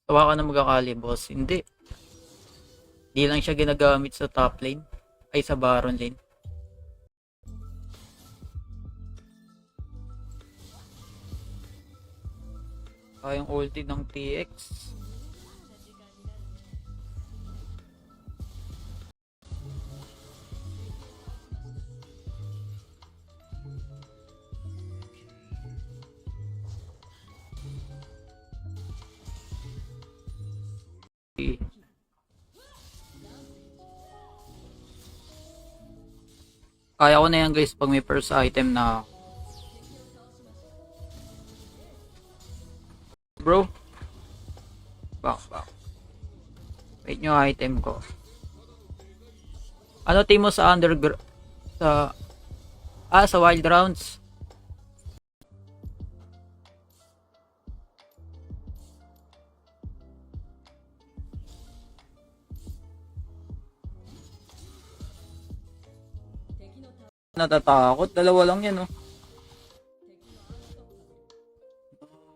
Tawa ka na magkakali, boss. Hindi. Di lang siya ginagamit sa top lane. Ay, sa Baron lane. Kayang ulti ng TX. Kaya ko na yan guys pag may first item na bro. Back. Wait nyo item ko. Ano team mo sa underground? Sa wild rounds? Natatakot. Dalawa lang yan, oh.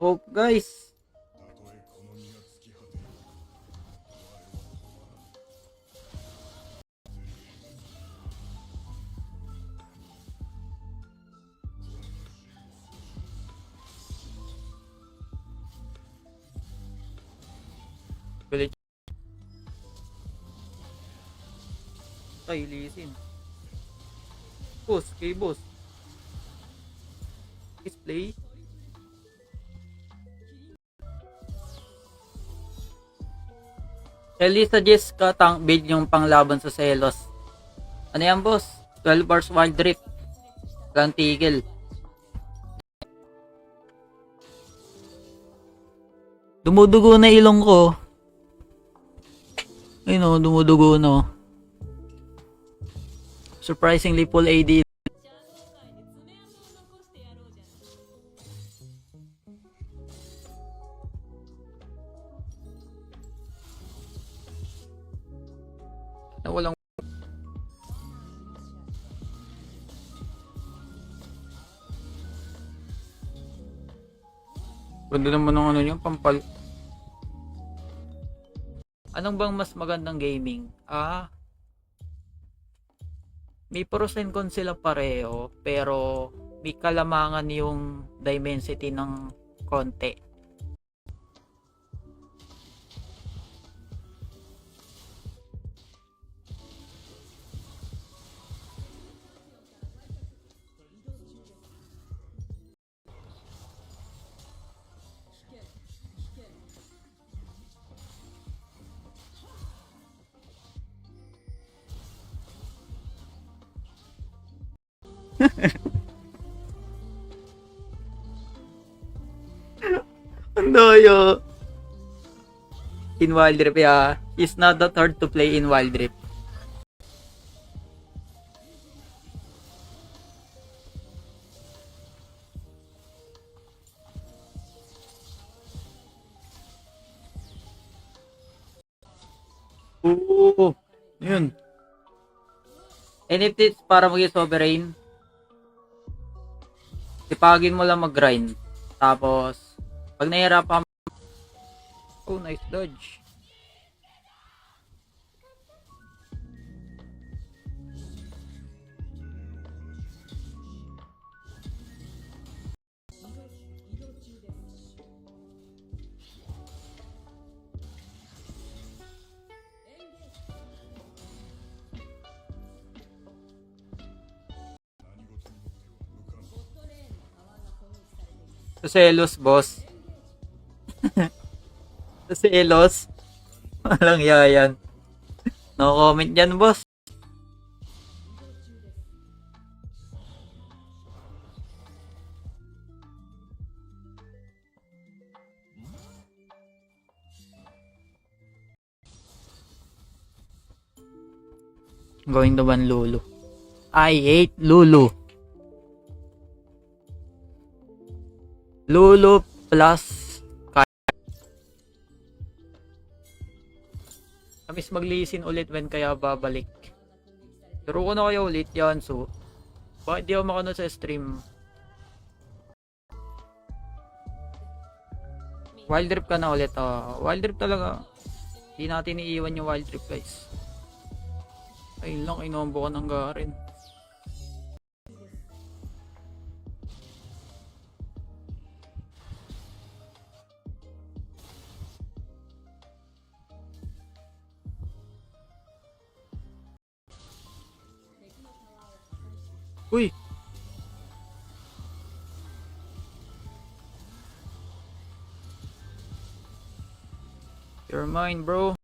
Hope, guys. Village. Ay, lisin. Boss, kay boss. Display. Ellie suggest ka tank build yung panglaban sa Celos. Ano yan, boss? 12 bars wild drift. Walang tigil. Dumudugo na ilong ko. Ay no, dumudugo no. Surprisingly full AD. Na walang ganda naman ng ano niya, pampal. Anong bang mas magandang gaming? May pros and cons sila pareho, pero may kalamangan yung dimensity ng konti. Ang doyo. In Wild Rift, yeah. It's not that hard to play in Wild Rift. Oo. Yun. And if it's para maging sovereign, ipagin mo lang mag-grind. Tapos, pag nahihirapan, oh, nice dodge. Sa Celos, boss. Sa Celos. Walang yayan. No comment dyan, boss. Going to ban Lulu. I hate Lulu. Lulu plus kamis maglisin ulit when kaya babalik. Turo ko na kayo ulit yan, so bakit di ako makano sa stream? Wild Rift ka na ulit. Wild Rift talaga. Hindi natin iiwan yung Wild Rift, guys. Ayun lang, inombo ka ng Garen. Uy! You're mine, bro.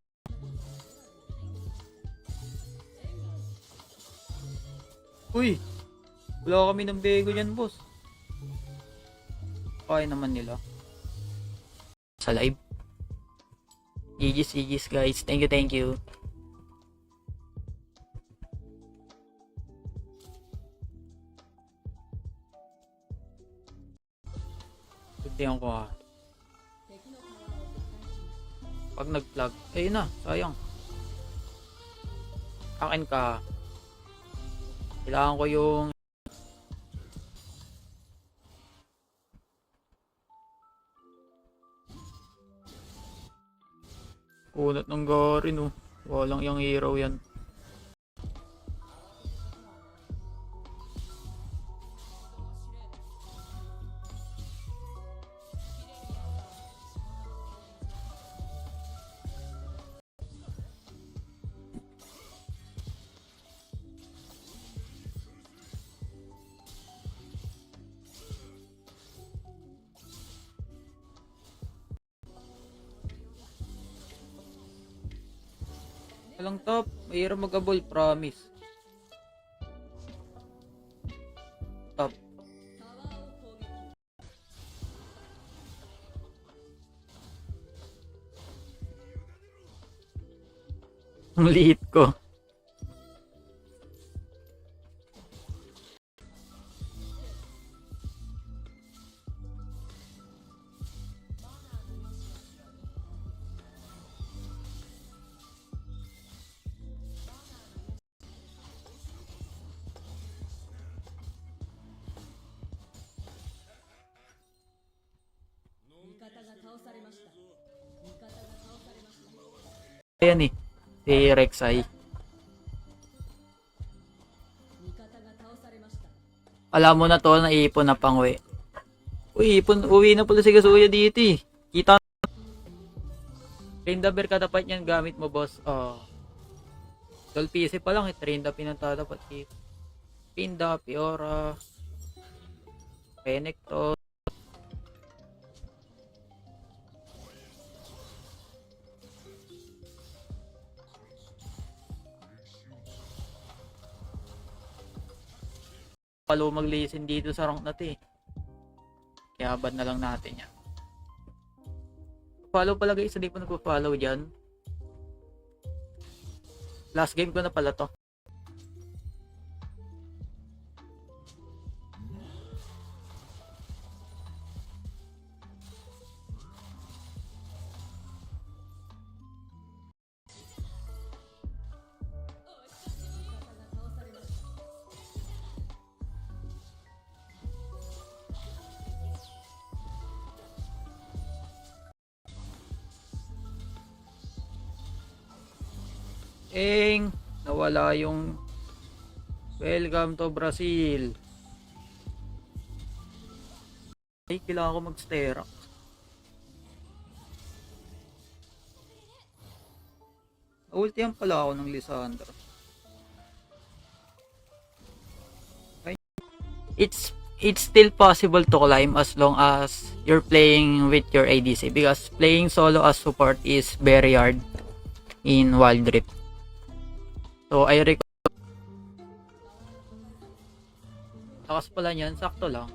Uy! Wala kami ng bego dyan, boss. Kaya naman nila. Sa live. GG's guys. Thank you. Tignan ko ha. Pag nag-plug, ayun na, sayang. Akin ka. Kailangan ko yung kunat ng Garen, oh. Walang yung hero yan. Walang top, mahirap mag-abol, promise. Top. Ang liit ko. Ayan eh, si Rek'Sai. Alam mo na to, naipon na pang-uwi. Uy, uwi na pala si Kazuya dito eh. Kita na. Trindaber katapat yan, gamit mo boss. Dol PC pa lang eh, Trinda pinatatapat dito. Pinda, Fiora, Renekton. Palo mag-listen dito sa rank na to eh. Kaya ban na lang natin yan. Follow pala guys, hindi pa nagpo-follow dyan. Last game ko na pala to. Nawala yung welcome to Brazil. Ay, kailangan ko mag-stera. Ultihan pala ako ng Lissandra. It's still possible to climb as long as you're playing with your ADC, because playing solo as support is very hard in Wild Rift. So I recommend. Lakas pala niyan, sakto lang.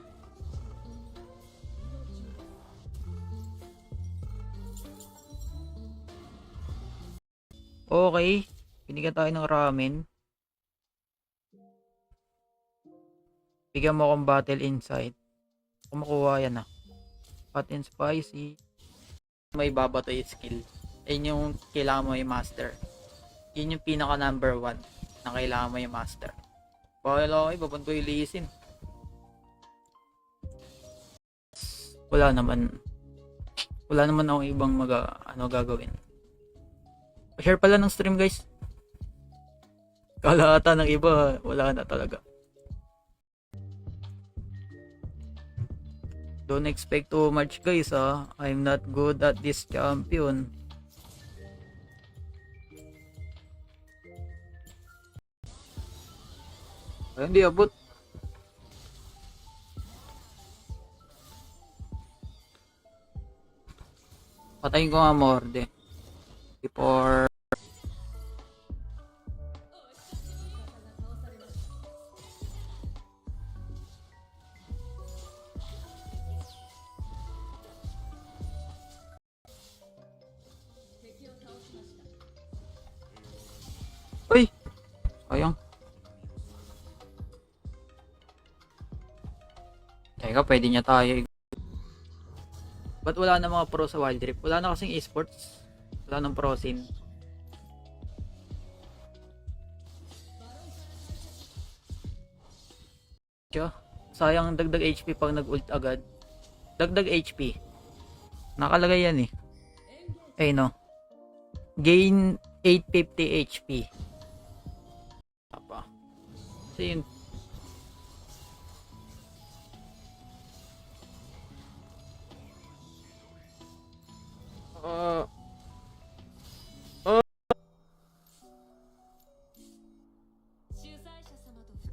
Okay, binigyan tayo ng ramen. Bigyan mo akong battle insight. Kung makuha yan hot and spicy. May babato yung skill. Ayun yung kailangan mo i-master. Yun yung pinaka number 1 na kailangan mo i-master. Okay, baban ko yung lisin. Wala naman. Wala naman akong ibang gagawin. Share pala ng stream, guys. Kalahatan ng iba, wala na talaga. Don't expect too much, guys, ha. I'm not good at this champion. Ay, hindi abot. Patayin ko nga Morde. Before... Uy! Sayang. Teka, pwede niya tayo. Ba't wala na mga pro sa Wild Rift? Wala na kasing esports. Wala nang pro scene. Tiyo, sayang dagdag HP pag nag-ult agad. Dagdag HP. Nakalagay yan eh. Eh no. Gain 850 HP. Apa. Kasi yun.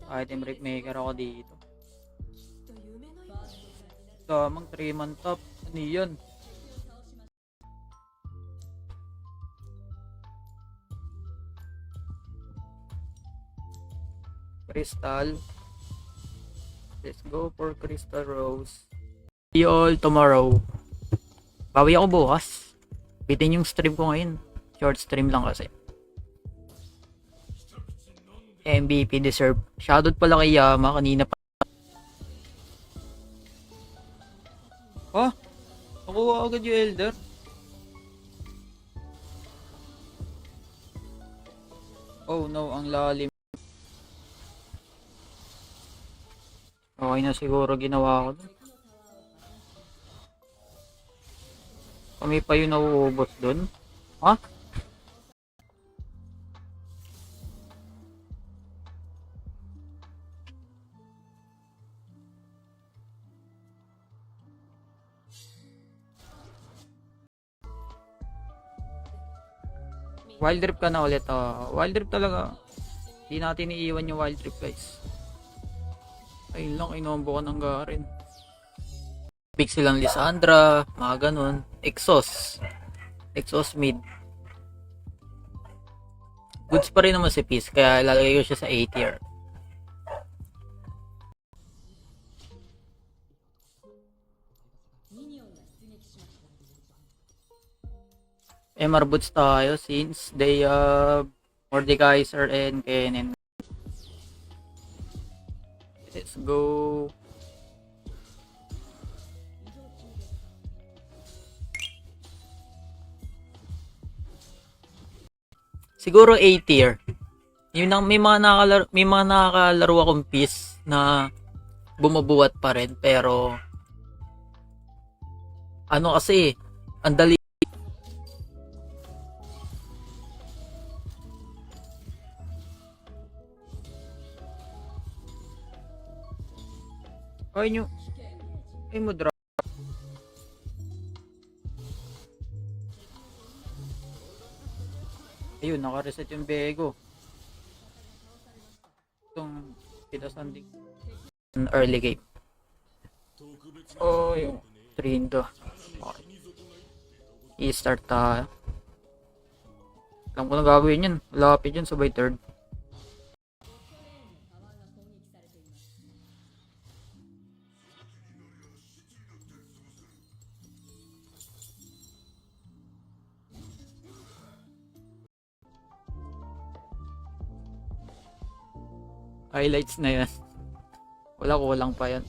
Item break maker ako dito. Damang 3-man top. Ano yun? Crystal. Let's go for Crystal Rose. See you all tomorrow. Bawi ako bukas. Bitin yung stream ko ngayon. Short stream lang kasi. MVP deserve. Shoutout pala kay Yama kanina pa. Oh, nakuha agad yung Elder. Oh no, ang lalim. Okay na siguro ginawa ko dun. Kami pa yung nauubos dun. Ha? Wild Rift ka na ulit. Wild Rift talaga. Hindi natin iiwan yung Wild Rift, guys. Ayun lang, inombo ko ng Garen. Big silang Lissandra, mga ganun. Exos mid. Goods pa rin naman si Peace, kaya ilalagay ko siya sa A tier. MR boots tayo since they Mordekaiser and Kennen. Let's go. Siguro A tier. Yun ang may mga nakakalaro akong piece na bumubuhat pa rin, pero ano kasi ang dali. Ay mo drop. Ayun, naka-reset yung Bego. Itong pinasanding early game. Oh, yung Trindo. Okay. I-start tayo. Alam ko na gagawin yan. Lapit yun, sabay third. Highlights na yan. Kulang pa yan.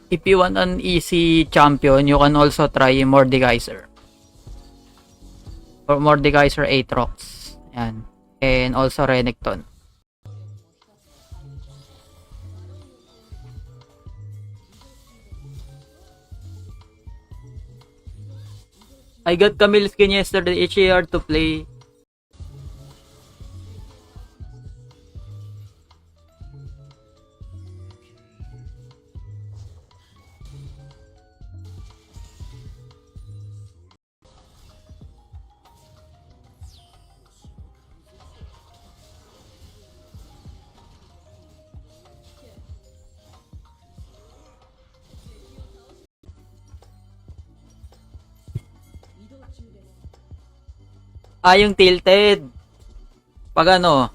If you want an easy champion, you can also try Mordekaiser. Or Mordekaiser Aatrox. Yan. And also Renekton. I got Camille skin yesterday. HAR to play. Yung tilted. Pag ano,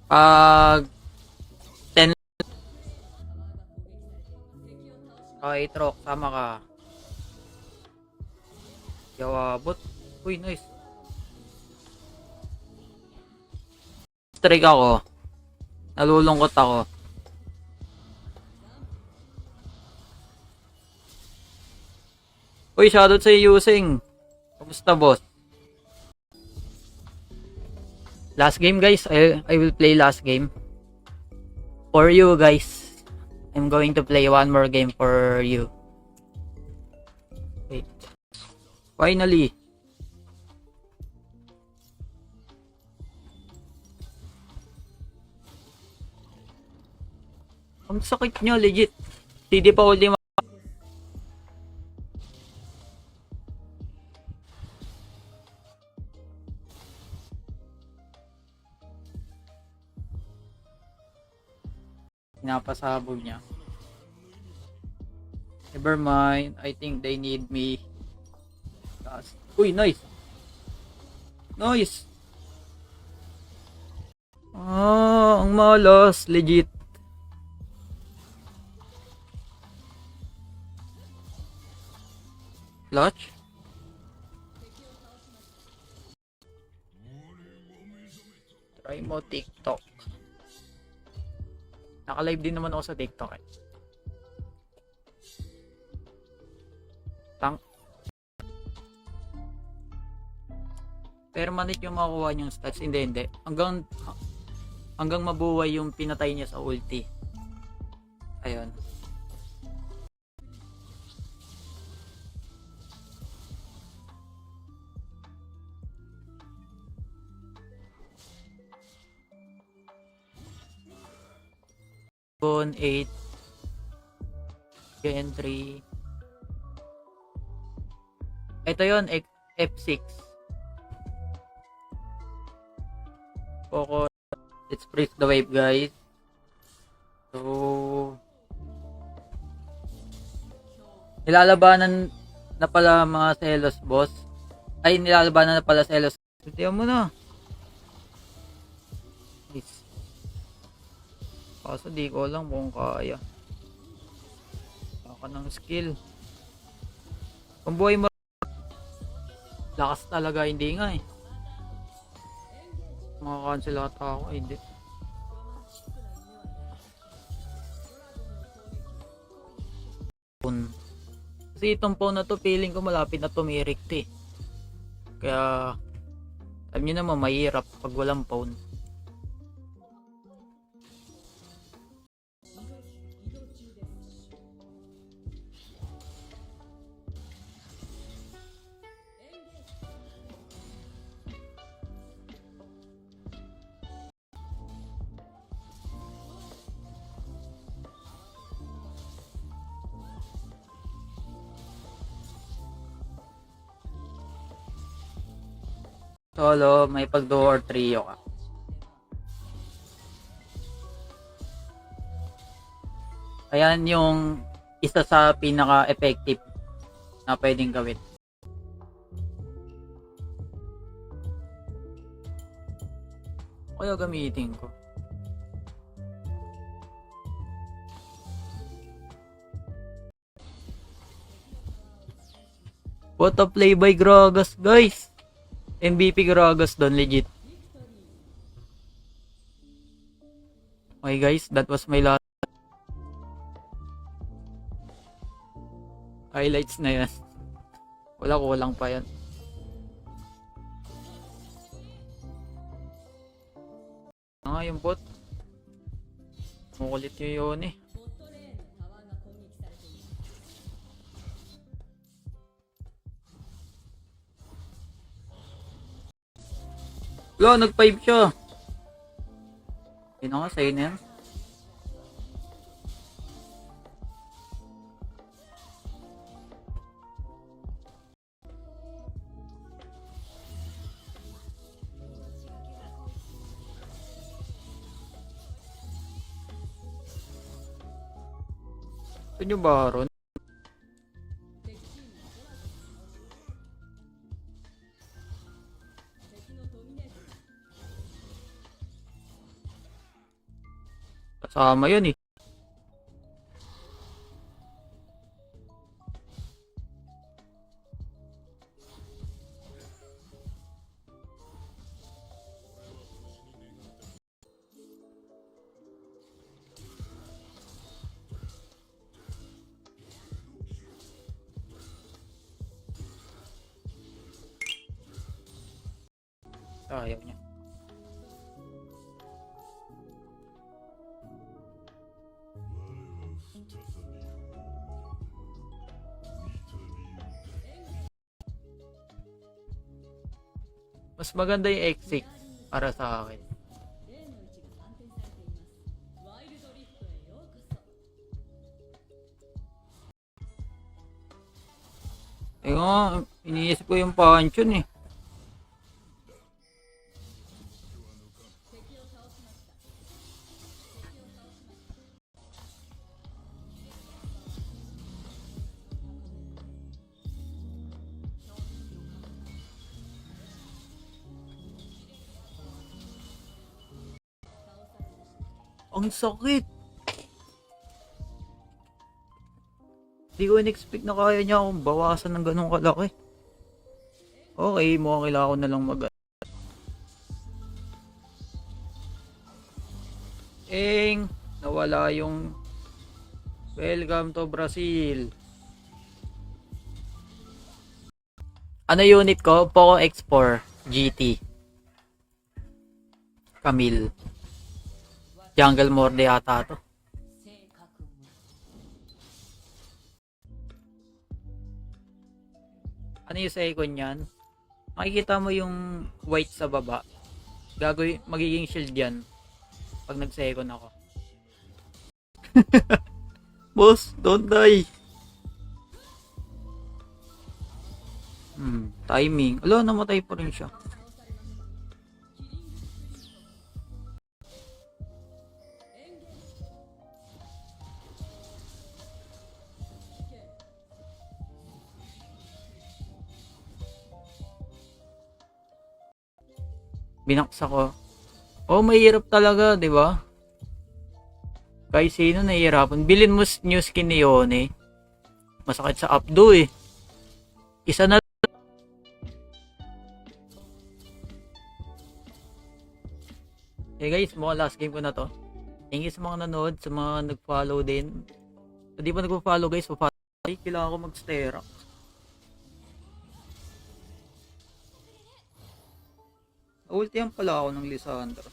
pag 10 okay, Trok, sama ka. Yawabot. Uy, nice. Strike ako. Nalulungkot ako. Uy, shoutout sa using. Kamusta, boss? Last game, guys. I will play last game. For you, guys. I'm going to play one more game for you. Wait. Finally. Ang sakit nyo, legit. CD pa ultima. Pinapasabog niya. Never mind. I think they need me. Uy, nice. Nice. Ang malas. Legit. Clutch? Try mo TikTok. Naka-live din naman ako sa TikTok eh. Permanent yung makuha niyang stats. Hindi. Hanggang mabuhay yung pinatay niya sa ulti. Ayun. Bon 8 Gen 3. Ito yon F6 Poco. Let's break the wave, guys. So nilalabanan na pala mga Celos, boss. Ay, nilalabanan na pala Celos. Tiyan mo na. Nice. Kaso di ko alam kung kaya. Baka ng skill. Kung buhay mo, lakas talaga, hindi nga eh. Makakancel ata ako, hindi. Kasi itong phone na to, feeling ko malapit na tumirik eh. Kaya alam nyo naman, mahirap pag walang phone. Solo, may pag-duo or trio ka. Ayan yung isa sa pinaka-effective na pwedeng gawin. Kaya gamitin ko. What a play by Gragas, guys! MVP Gragas doon, legit. Okay guys, that was my last highlights na yan. Kulang pa yan. Yung bot. Mukulit yun eh. Wala, nag-5 siya. Yun ako, sa'yo na yan. Saan yung Baron? Kasama yun eh. Ayaw niya. Mas maganda yung X6 para sa akin. Eh nga, iniisip ko yung Panchon eh. Ang sakit. Hindi ko in-expect na kaya niya akong bawasan ng ganong kalaki. Okay, mukhang kailangan ko na lang mag... nawala yung... Welcome to Brazil. Ano unit ko? Poco X4 GT. Camille. Jungle Morde ata to. Ano yung second niyan? Makikita mo yung white sa baba. Magiging shield yan pag nag-second ako. Boss, don't die. Timing. Alo, namatay pa rin siya. Binaksa ko. Oh, mahirap talaga, 'di ba? Kahit sino nahihirapan. Bilin mo new skin ni Yone. Masakit sa updo eh. Isa na. Hey guys, mukhang last game ko na to. Thank you sa mga nanood, sa mga nag-follow din. Kung di pa nag-follow guys, pa-follow. Kailangan ko mag-stera. Ultihan pala ako ng Lissandra.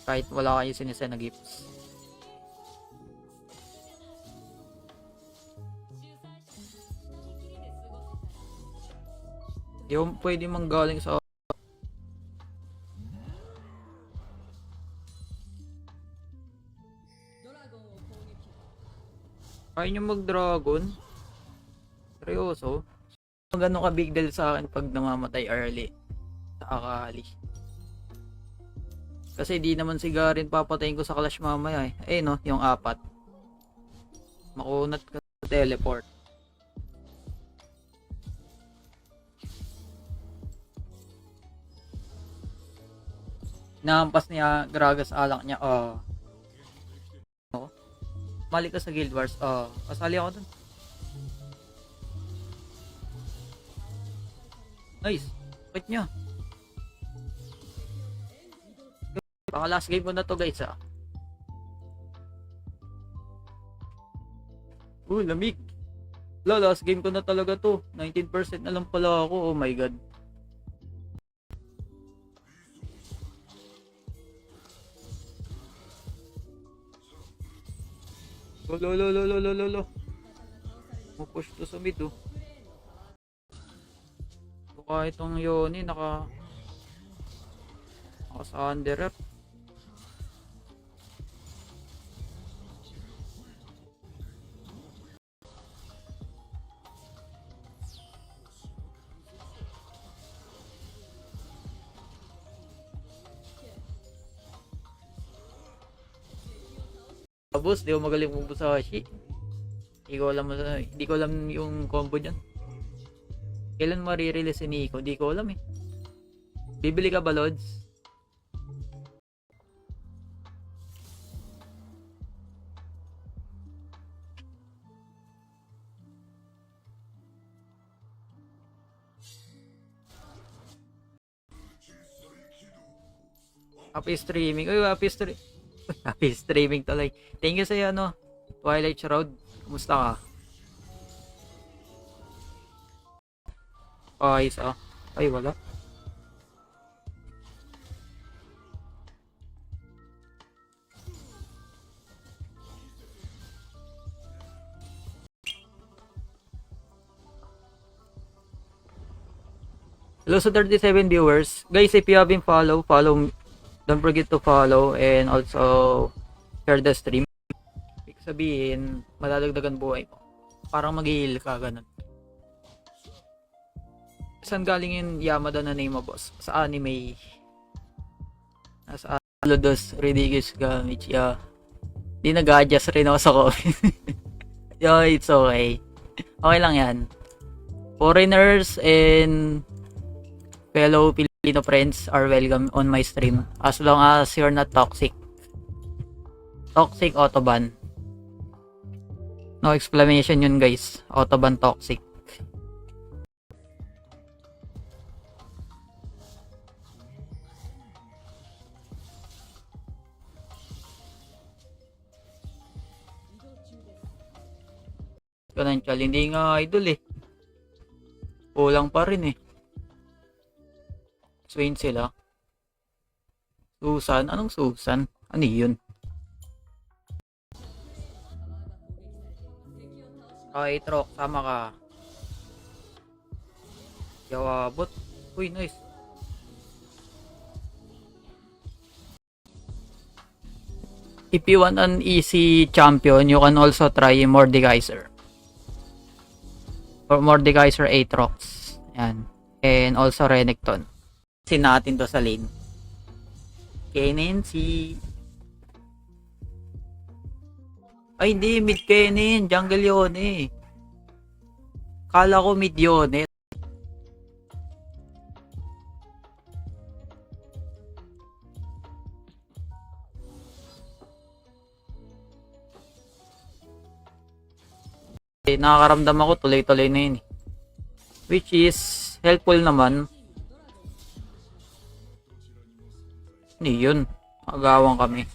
Kahit wala kayo sinisend na gifts. Yung pwede manggaling sa... Kaya nyo mag-dragon? Seryoso? Gano'n ka big deal sa akin pag namamatay early sa Akali. Kasi di naman si Garen papatayin ko sa Clash mamaya eh. Eh no, yung 4. Makunat ka sa teleport. Nahampas niya Gragas alak niya. Mali ka sa Guild Wars. Kasali ako dun. Nice. Quit nyo. Baka last game ko na to guys ah. Lamig. Last game ko na talaga to. 19% na lang pala ako. Oh my god. Mo push to sa mid oh. Kahit itong Yoni, sa under rep. Tapos, di ko magaling mo sa Hashi. Hindi ko alam yung combo dyan. Kailan marirelease si Nico? Di ko alam eh. Bibili ka ba, Lods? Happy streaming. Uy, happy streaming tuloy. Thank you sa'yo, Twilight Shroud. Kumusta ka? Ayos, Ay, wala. Hello sa 37 viewers. Guys, if you haven't follow me. Don't forget to follow and also share the stream. Ibig sabihin, madadagdagan buhay mo. Parang mag-heal ka, ganun. Saan galing yung Yamada na name mo, boss? Sa anime. Nasa Lodos, Ridiculous Gamage. Yeah. Di nag-adjust rin ako sa comment. Yo, it's okay. Okay lang yan. Foreigners and fellow Filipino friends are welcome on my stream as long as you're not toxic. Toxic autoban. No explanation yun, guys. Autoban toxic. Financial, hindi nga idol eh. Kulang pa rin eh. Swain sila. Susan? Anong Susan? Ano yun? Okay, Trok. Sama ka. Yawabot. Uy, nice. If you want an easy champion, you can also try Mordekaiser. Or Mordekaiser Aatrox. Yan. And also Renekton. Natin to sa lane. Kennen si... Ay hindi, mid Kennen. Jungle yun eh. Kala ko mid yun eh. Nakakaramdam ako tuloy-tuloy na yun eh. Which is helpful naman. Hindi yun. Agawang kami.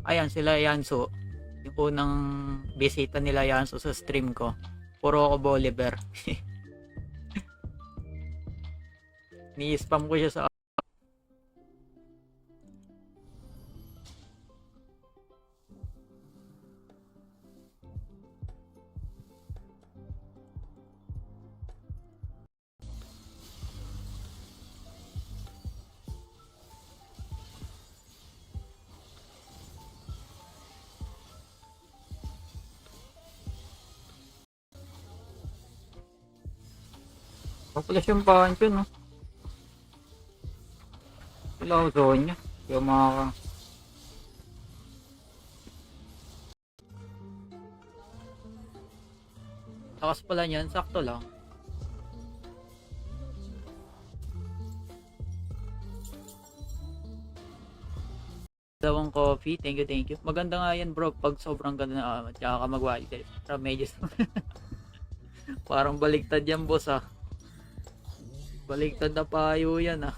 Ayan sila Yanso. Yung unang bisita nila Yanso sa stream ko. Puro ako Bolivar. Ni-spam ko siya sa populasyon pa yun, no? Sila ako zone niya. Yung mga... Takas pala niyan, sakto lang. Dalawang coffee, thank you. Maganda nga yan bro, pag sobrang ganda na tsaka ka mag-wild. Pero medyo... Parang baliktad yan boss ah. Baliktad na payo yan ah.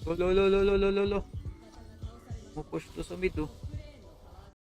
Lo. Pupush to sa mid oh.